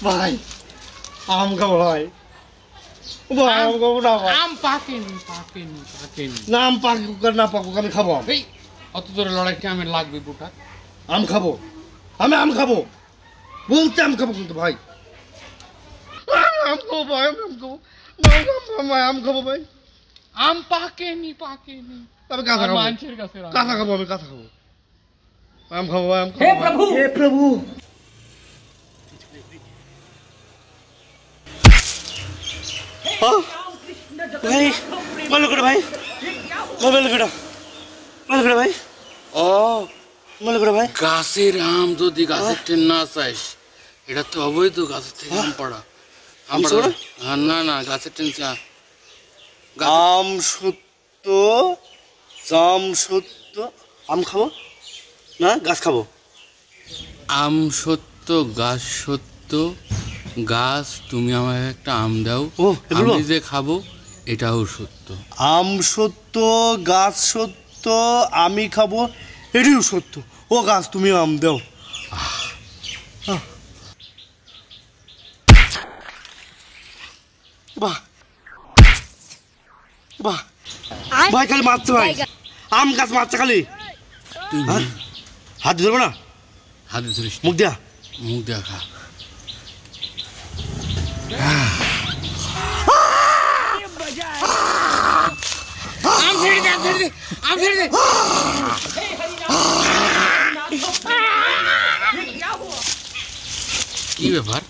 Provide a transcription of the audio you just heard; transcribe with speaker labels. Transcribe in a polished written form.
Speaker 1: ভাই আম খাবো ভাই ভাই আম খাবো না ভাই
Speaker 2: আম পাকেনি
Speaker 1: না আম পাকুক আর না পাকুক আমি খাবো আম
Speaker 2: এই অত দূরে লড়াইটা আমার লাগবে বুটা
Speaker 1: আম খাবো আমি আম খাবো বলতে আম খাবো কিন্তু ভাই আম খাবো ভাই আমি আম খাবো ভাই আম খাবো ভাই
Speaker 2: আম পাকেনি
Speaker 1: আমি কাঁচা খাবো
Speaker 2: মানুষের কাছে
Speaker 1: কাঁচা খাবো আমি কাঁচা খাবো আম খাবো ভাই আম খাবো হে প্রভু ভাই ভালো করে ভাই ভালো করে ভাই
Speaker 2: ও
Speaker 1: ভালো করে ভাই
Speaker 2: গাছের আম যদি গাছের টেন না চাইস এটা তো অবৈধ গাছের থেকে আম পাড়া আম পাড়া না গাছের টেন
Speaker 1: আম সত্য জাম সত্য আম খাবো না গাছ খাবো
Speaker 2: আম সত্য গাছ সত্য গাছ তুমি আমাকে একটা আম দাও আমি যে খাবো এটাও সত্য
Speaker 1: আম সত্য গাছ সত্য আমি খাবো এটিও সত্য ও গাছ তুমি আম দাও বাহ বাহ ভাই খালি মারছে ভাই আম গাছ মারছে খালি
Speaker 2: তুই
Speaker 1: হাত ধরবো না
Speaker 2: হাতে ধরিস
Speaker 1: মুখ দিয়া
Speaker 2: খা কি ব্যাপার